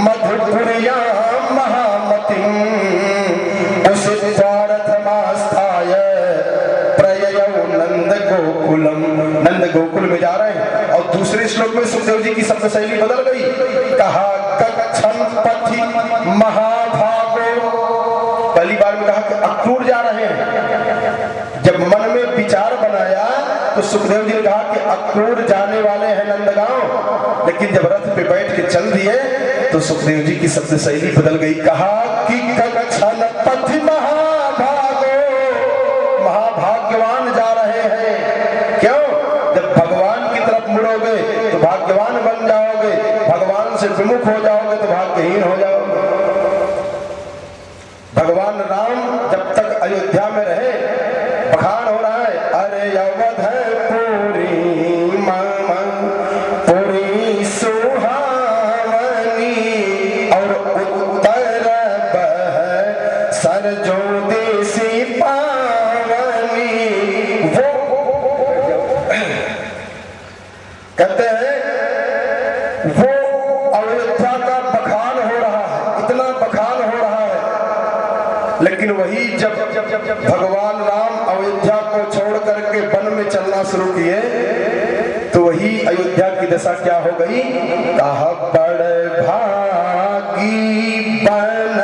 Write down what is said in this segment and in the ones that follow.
मधुपुरिया महामतिम उषित्वारथमास्थाय प्रययौ नंद गोकुलम। नंद गोकुल में जा रहे हैं। और दूसरे श्लोक में सुखदेव जी की शब्द शैली बदल गई। कहा गच्छन् पथि महाभागो। पहली बार में कहा कि अक्रूर जा रहे हैं। जब मन में विचार बनाया तो सुखदेव जी ने कहा कि अक्रूर जाने वाले हैं नंदगांव। लेकिन जब रथ पे बैठ के चल दिए तो सुखदेव जी की शब्द शैली बदल गई। कहा कि गच्छन् पथि महाभागो। महाभाग्यवान जा रहे हैं। क्यों? जब भगवान की तरफ मुड़ोगे तो भाग्यवान बन जाओगे, भगवान से विमुख हो जाओगे तो भाग्यहीन हो जाओगे। भगवान राम जब तक अयोध्या में रहे, बखान हो रहा है, अरे अवध पुरी मम पुरी सुहावनी और उत्तर बह सरजो देसी पावनी। वो कहते हैं वो अयोध्या का बखान हो रहा है, इतना बखान हो रहा है। लेकिन वही जब भगवान राम अयोध्या को छोड़ करके वन में चलना शुरू किए तो वही अयोध्या की दशा क्या हो गई। कहा बड़ भागी बन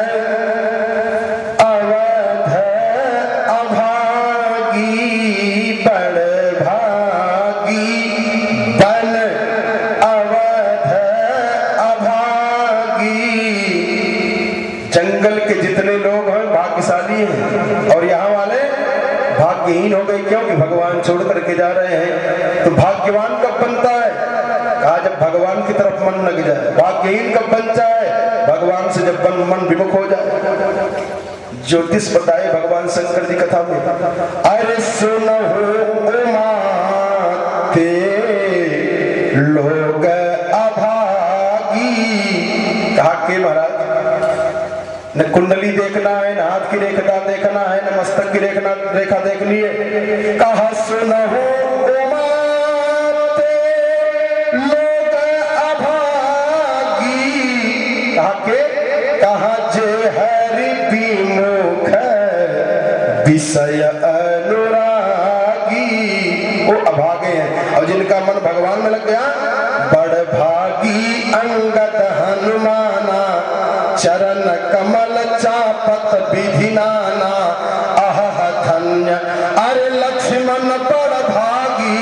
अवध अभागी। बड़ भागी बन अवध अभागी। जंगल के जितने लोग हैं भाग्यशाली हैं और यहाँ वाले भाग्यहीन हो गए। क्योंकि भगवान छोड़ करके जा रहे हैं। तो भाग्यवान कब बनता है? कहा जब भगवान की तरफ मन लग जाए। भाग्यहीन कब बनता है? भगवान से जब मन विमुख हो जाए। ज्योतिष बताए भगवान शंकर जी कथा में, अरे सुनहु उमा के लोग अभागी। कहा के महाराज न कुंडली देखना है, न हाथ की रेखा देखना है, न मस्तक की रेखा देखनी है। कहा सुनहु उमा ते लोग अभागी। कहा के? कहा जे हरि विमुख विषय अनुरागी। वो अभागे हैं। और जिनका मन भगवान में लग गया, बड़ भागी अंगद हनुमाना चरण कमल चापत विधि नाना। आह धन्य अरे लक्ष्मण बड़ भागी।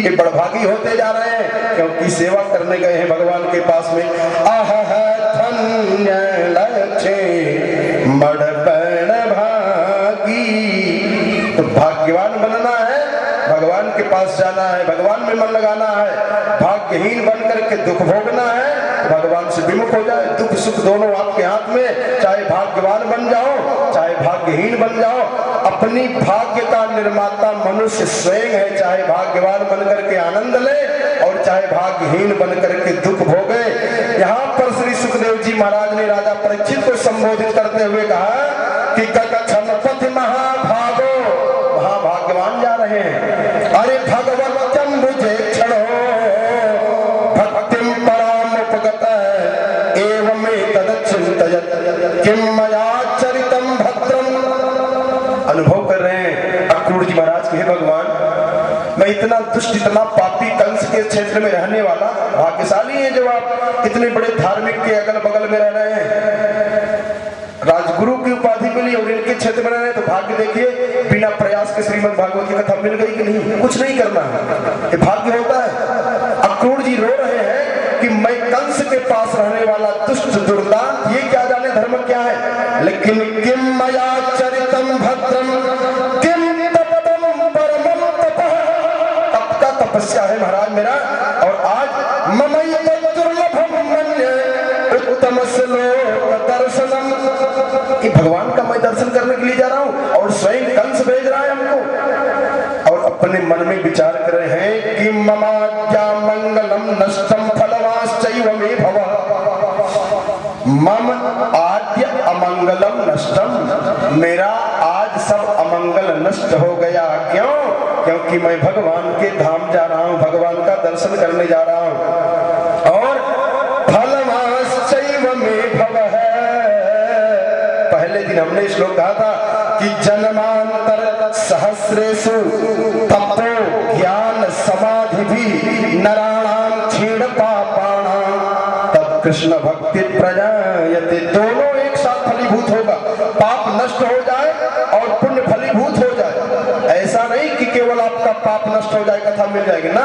ये बड़ भागी होते जा रहे हैं क्योंकि सेवा करने गए हैं भगवान के पास में। आह धन्य लक्ष्मण बड़ भागी। तो भाग्यवान बनना है, भगवान के पास जाना है, भगवान में मन लगाना है। भाग्यहीन बन करके दुख भोगना है, भगवान से विमुख हो जाए। दुख सुख दोनों आपके हाथ में। चाहे भाग्यवान बन जाओ, चाहे भाग्यहीन बन जाओ। अपनी भाग्य का निर्माता मनुष्य स्वयं है। चाहे भाग्यवान बन करके आनंद ले और चाहे भाग्यहीन बन करके दुख भोगे। यहाँ पर श्री सुखदेव जी महाराज ने राजा परीक्षित को संबोधित करते हुए कहा कि गच्छन् पथि महाभागो। महाभाग्यवान जा रहे हैं। अरे भगवत्यम मुझे क्षणो भक्तिम परामुपगत एवं तदचिंतयत् किम मया चरितम भद्रम। अनुभव कर रहे हैं अक्रूर जी महाराज के, भगवान मैं इतना दुष्ट, इतना पापी, कंस के क्षेत्र में रहने वाला, भाग्यशाली है जो आप इतने बड़े धार्मिक के अगल बगल में रह रहे हैं, राजगुरु की उपाधि मिली और इनके क्षेत्र में रह रहे हैं। तो भाग्य देखिए, बिना प्रयास के श्रीमद् भागवत की कथा मिल गई कि नहीं? कुछ नहीं करना है, ये भाग्य होता है। अक्रूर जी रो रहे हैं कि मैं कंस के पास रहने वाला दुष्ट दुर्दांत, ये क्या जाने धर्म क्या है। लेकिन किम मया चरितम भद्रम किम तपतम परमम तपः। तप का तपस्या है महाराज मेरा। और आज ममैव दुर्लभम मन्ये उत्तम श्लोक दर्शनम। कि भगवान का मैं दर्शन करने के लिए जा रहा हूँ और स्वयं कंस भेज रहा है हमको। और अपने मन में विचार कर रहे हैं कि ममाद्या मंगलम नष्टम फलवाश्चैव मे भवः। मम आद्य अमंगलम नष्टम। मेरा आज सब अमंगल नष्ट हो गया। क्यों? क्योंकि मैं भगवान के धाम जा रहा हूँ, भगवान का दर्शन करने जा रहा हूँ। और फलम दिन हमने श्लोक कहा था कि जन्मांतर सहस्रेषु तपो ज्ञान समाधि भी नराणाम क्षीण पापाणाम तब कृष्ण भक्ति प्रजायते। दोनों एक साथ फलीभूत होगा, पाप नष्ट हो जाए और पुण्य फलीभूत हो जाए। ऐसा नहीं कि केवल आपका पाप नष्ट हो जाए कथा मिल जाएगी ना,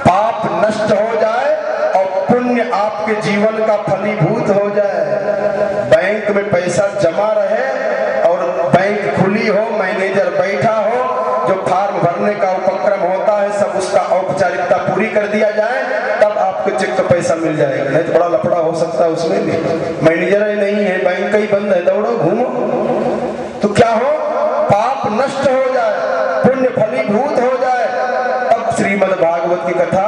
पाप नष्ट हो जाए और पुण्य आपके जीवन का फलीभूत हो जाए। बैंक में पैसा जमा रहे और बैंक खुली हो, मैनेजर बैठा हो, जो फॉर्म भरने का उपक्रम होता है सब उसका औपचारिकता पूरी कर दिया जाए, तब आपको चेक का पैसा मिल जाएगा। नहीं तो बड़ा लफड़ा हो सकता है उसमें भी। मैनेजर ही नहीं है, बैंक ही बंद है, दौड़ो घूमो तो क्या हो, पाप नष्ट हो जाए, पुण्य फलीभूत हो जाए, तब श्रीमद् भागवत की कथा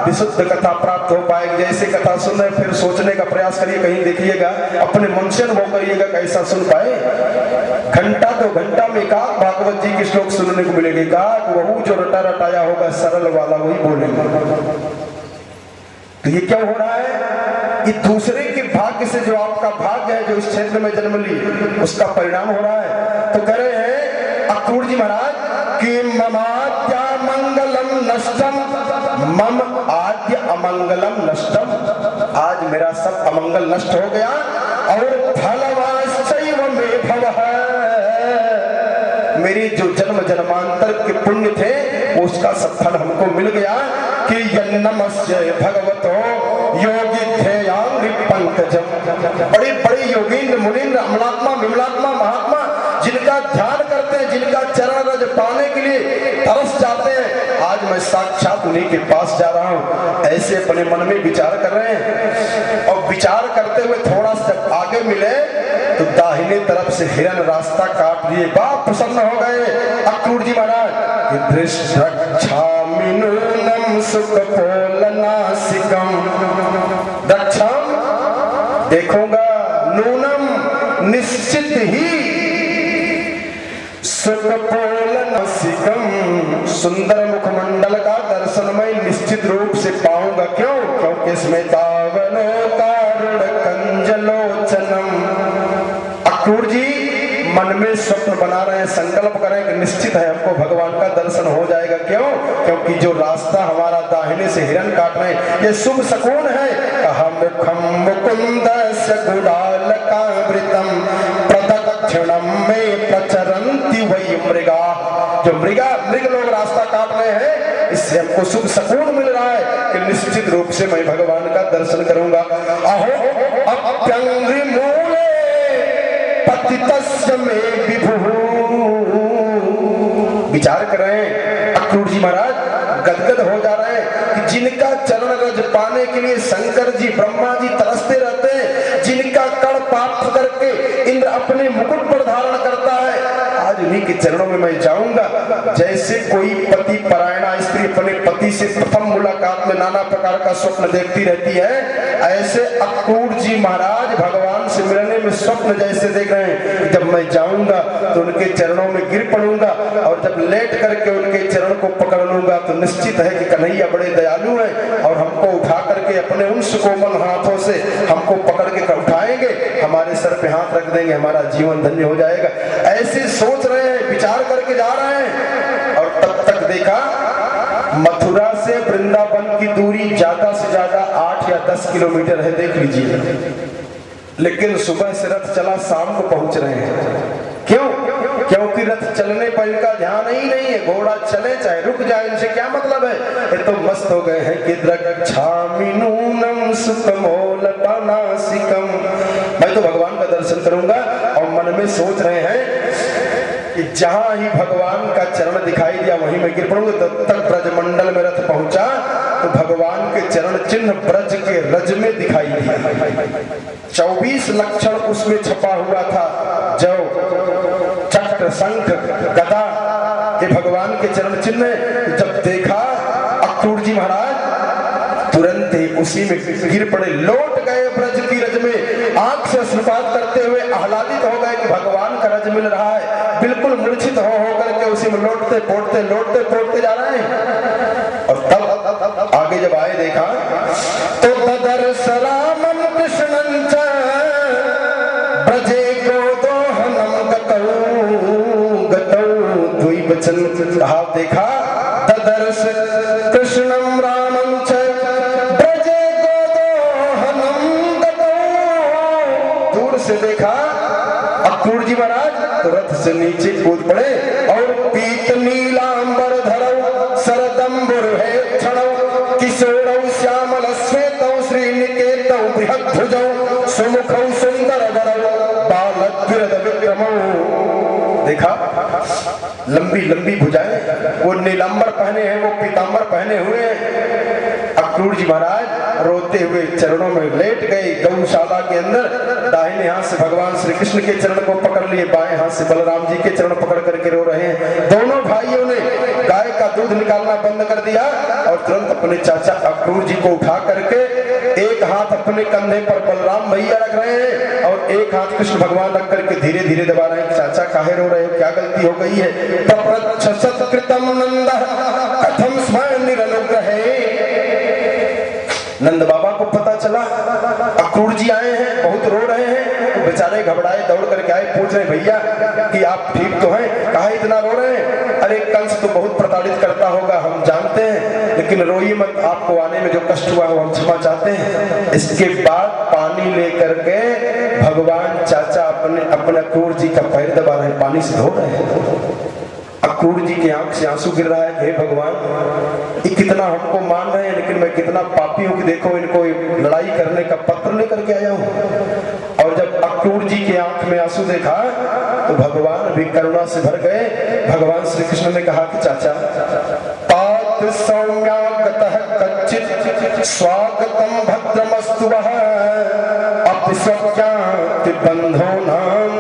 विशुद्ध कथा प्राप्त हो पाएगी। जैसे कथा सुन रहे फिर सोचने का प्रयास करिए, कहीं देखिएगा, अपने मन से अनुभव करिएगा कैसा सुन पाए। घंटा 2 घंटा में का भागवत जी के श्लोक सुनने को मिलेगा, वह जो रटा रटाया होगा सरल वाला वही बोलेंगे। तो ये क्या हो रहा है, ये दूसरे के भाग्य से, जो आपका भाग्य है जो इस क्षेत्र में जन्म ली, उसका परिणाम हो रहा है। तो कह रहे हैं अक्रूर जी महाराज कि ममाद्या मंगलम नष्टम, मम आद्य अमंगलम नष्टम, आज मेरा सब अमंगल नष्ट हो गया और फलवाश्चैव मे भवः, मेरी जो जन्म जन्मांतर के पुण्य थे उसका सब फल हमको मिल गया कि यन्नमस्य भगवतो योगी ध्येयांग पंकजम। बड़े बड़े योगींद्र मुनींद्र अमलात्मा विमलात्मा महात्मा जिनका ध्यान करते हैं, जिनका चरण रज पाने के लिए तरस जाते हैं, आज मैं साक्षात उन्हीं के पास जा रहा हूँ। ऐसे अपने मन में विचार कर रहे हैं और विचार करते हुए थोड़ा सा आगे मिले तो दाहिने तरफ से हिरन रास्ता काट लिए, बाप प्रसन्न हो गए अक्रूर जी महाराज। द्रक्षामि नूनम सुखपोलनासिकम, द्रक्षाम देखूंगा, नूनम निश्चित ही, सुखपोलनासिकम सुंदर मुखमंडल का दर्शन मैं निश्चित रूप से पाऊंगा। क्यों? क्योंकि इसमें तावनोतारुण कंजलोचनम। अक्रूर जी मन में स्वप्न बना रहे हैं, संकल्प करें कि निश्चित है हमको भगवान का दर्शन हो जाएगा। क्यों? क्योंकि जो रास्ता हमारा दाहिने से हिरन काट रहे हैं ये शुभ शकुन है। कहा मुखम मुकुंदस्य गुडालकावृतम प्रदक्षिणम में प्रचरन्ति वै मृगा, जो मृग लोग रास्ता काट रहे हैं, इससे हमको शुभ शकुन मिल रहा है कि निश्चित रूप से मैं भगवान का दर्शन करूंगा। अहो अप्यंग्रि मूले पतितस्य मे विभुः, विचार कर रहे हैं अक्रूर जी महाराज, गदगद हो जा रहे हैं कि जिनका चरण रज पाने के लिए शंकर जी ब्रह्मा जी तरसते रहते हैं, जिनका कण प्राप्त करके इंद्र अपने मुकुट पर धारण करता है, आज उन्हीं के चरणों में मैं जाऊंगा। जैसे कोई पति परायणा स्त्री अपने पति से प्रथम मुलाकात में नाना प्रकार का स्वप्न देखती रहती है, ऐसे अक्रूर जी महाराज भगवान से मिलने में स्वप्न जैसे देख रहे हैं। जब मैं जाऊंगा तो उनके चरणों में गिर पड़ूंगा और जब लेट करके उनके चरण को पकड़ लूंगा तो निश्चित है कि कन्हैया बड़े दयालु हैं और हमको उठा करके अपने उन सुकोमल हाथों से हमको पकड़ के उठाएंगे, हमारे सर पे हाथ रख देंगे, हमारा जीवन धन्य हो जाएगा। ऐसे सोच रहे हैं, विचार करके जा रहे हैं। और तब तक देखा मथुरा से वृंदावन की दूरी ज्यादा से ज्यादा 8 या 10 किलोमीटर है, देख लीजिए, लेकिन सुबह से रथ चला शाम को पहुंच रहे हैं। क्यों? क्योंकि रथ चलने पर इनका ध्यान ही नहीं है, घोड़ा चले चाहे रुक जाए इनसे क्या मतलब है, ये तो मस्त हो गए हैं कि द्रक्षामि नूनम सुखमोलनासिकम, मैं तो भगवान का दर्शन करूंगा। और मन में सोच रहे हैं कि जहां ही भगवान का चरण दिखाई दिया वहीं मैं गिर पड़ूंगा। तब तक ब्रजमंडल में रथ पहुंचा तो भगवान के चरण चिन्ह ब्रज के रज में दिखाई दिया। 24 लक्षण उसमें छपा हुआ था, जो चक्र शंख गदा ये भगवान के चरण चिन्ह। जब देखा अक्रूर जी महाराज तुरंत ही उसी में गिर पड़े, लौट गए ब्रज की रज में, आंख से आशीर्वाद करते हुए आह्लादित हो गए कि भगवान का रज मिल रहा है। बिल्कुल मूर्छित हो करके उसी में लौटते पोड़ते जा रहे हैं। और तब आगे जब आए देखा तो ददर्श रामं कृष्णं च ब्रजे गोदो वचन कहा, देखा तदर्श कृष्णम रामं च ब्रजे गोदोहनम गतो। दूर से देखा अक्रूर जी महाराज तो रथ से नीचे कूद पड़े और पीत नीलांबर धरौ सरदंबुर है क्षणौ किशोरौ श्यामल श्वेतौ श्रीनिकेतौ बृहद भुजौ सुमुखौ सुंदर वरौ बालद्विरद विक्रमौ। देखा लंबी लंबी भुजाएं, वो नीलांबर पहने हैं, वो पीतांबर पहने हुए हैं। अक्रूर जी महाराज रोते हुए चरणों में लेट गए गौशाला के अंदर। दाहिने हाथ से भगवान श्री कृष्ण के चरण को पकड़ लिए, बाएं हाथ से बलराम जी के चरण पकड़ करके रो रहे हैं। दोनों भाइयों ने गाय का दूध निकालना बंद कर दिया और तुरंत अपने चाचा अक्रूर जी को उठा करके एक हाथ अपने कंधे पर बलराम भैया रख रहे हैं और एक हाथ कृष्ण भगवान रख करके धीरे धीरे दबा रहे हैं। चाचा काहे रो रहे हो, क्या गलती हो गई है? कृतम नंद कथम स्मरण निरनुग्रहे। नंद बाबा को पता चला अक्रूर जी आए हैं, बहुत रो रहे हैं, तो बेचारे घबराए, दौड़ करके आए, पूछ रहे भैया कि आप ठीक तो हैं, काहे इतना रो रहे हैं? अरे कंस तो बहुत प्रताड़ित करता होगा, हम जानते हैं, लेकिन रोइए मत, आपको आने में जो कष्ट हुआ वो हम क्षमा चाहते हैं। इसके बाद पानी लेकर के भगवान चाचा अपने अक्रूर जी का पैर दबा रहे हैं, पानी से धो रहे हैं। अक्रूर जी की आंख से आंसू गिर रहा है, हे भगवान ये कितना हमको मान रहे हैं, लेकिन मैं कितना पापी हूं कि देखो इनको लड़ाई करने का पत्र लेकर के आया हूं। और जब अक्रूर जी की आंख में आंसू देखा तो भगवान भी करुणा से भर गए। भगवान श्री कृष्ण ने कहा कि चाचा तात सौम्यागतः कच्चित् स्वागतम भद्रमस्तु वः अपस्वज्ञाति बंधो नाम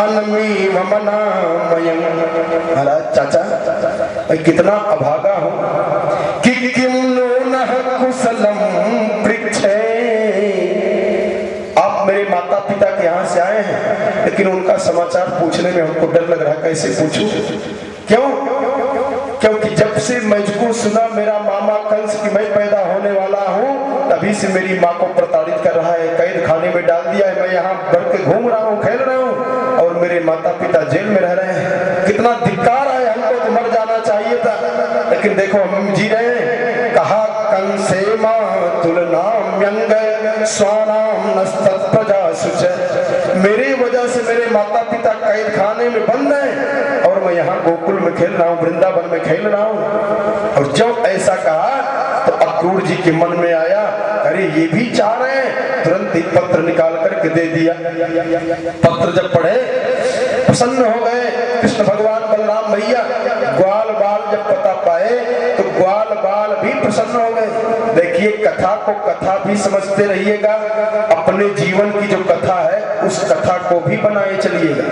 अनमीव मनामयम्। महाराज चाचा मैं कितना अभागा हूं कि किम नो नः कुशलम पृच्छे। आप मेरे माता पिता के यहाँ से आए हैं, लेकिन उनका समाचार पूछने में हमको डर लग रहा है, कैसे पूछूं? क्यों? क्योंकि जब से मुझको सुना मेरा मामा कंस की मैं पैदा होने वाला हूँ, तभी से मेरी माँ को प्रताड़ित कर रहा है, कैद खाने में डाल दिया है, मैं यहाँ बढ़ के घूम रहा हूँ, खेल रहा हूँ और मेरे माता पिता जेल में रह रहे हैं। कितना धिक्कार है, हमको तो मर जाना चाहिए था, लेकिन देखो हम जी रहे हैं। कहा कंसे मां तुलनाम्यंग स्वानाम नस्तत् प्रजासुच। मेरी वजह से मेरे माता पिता कैद खाने में बंद हैं और मैं यहाँ गोकुल में खेल रहा हूँ, वृंदावन में खेल रहा हूँ। और जब ऐसा कहा तो अक्रूर जी के मन में आया, अरे ये भी चाह रहे हैं, तुरंत एक पत्र निकाल करके दे दिया। पत्र जब पढ़े प्रसन्न हो गए कृष्ण भगवान बलराम भैया। ग्वाल बाल जब पता पाए तो ग्वाल बाल भी प्रसन्न हो गए। देखिए कथा को कथा भी समझते रहिएगा, अपने जीवन की जो कथा है उस कथा को भी बनाए चलिएगा।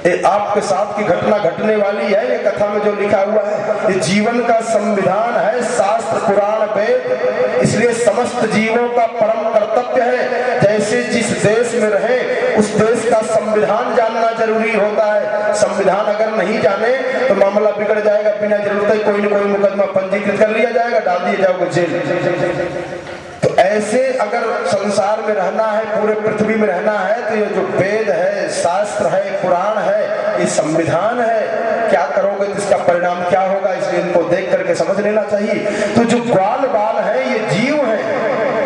ये आपके साथ की घटना घटने वाली है, ये कथा में जो लिखा हुआ है, ये जीवन का संविधान है, शास्त्र पुराण वेद, इसलिए समस्त जीवों का परम कर्तव्य है जैसे जिस देश में रहे उस देश का संविधान जानना जरूरी होता है। संविधान अगर नहीं जाने तो मामला बिगड़ जाएगा, बिना जरूरत कोई न कोई मुकदमा पंजीकृत कर लिया जाएगा, डाल दिए जाओगे जेल। तो ऐसे अगर संसार में रहना है, पूरे पृथ्वी में रहना है, तो ये जो वेद है, शास्त्र है, पुराण है, ये संविधान है, क्या करोगे तो इसका परिणाम क्या होगा, इसलिए इनको देख करके समझ लेना चाहिए। तो जो ग्वाल बाल है ये जीव है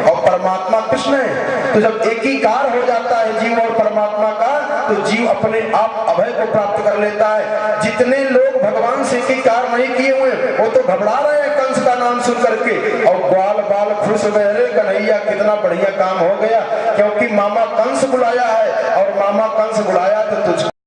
और परमात्मा कृष्ण है। तो जब एकीकार हो जाता है जीव और परमात्मा का, तो जीव अपने आप अभय को प्राप्त कर लेता है। जितने लोग भगवान से एकीकार नहीं किए हुए वो तो घबरा रहे हैं कंस का नाम सुन करके, और ग्वाल बाल खुश हुए, अरे कन्हैया कितना बढ़िया काम हो गया, क्योंकि मामा कंस बुलाया है और मामा कंस बुलाया तो तुझको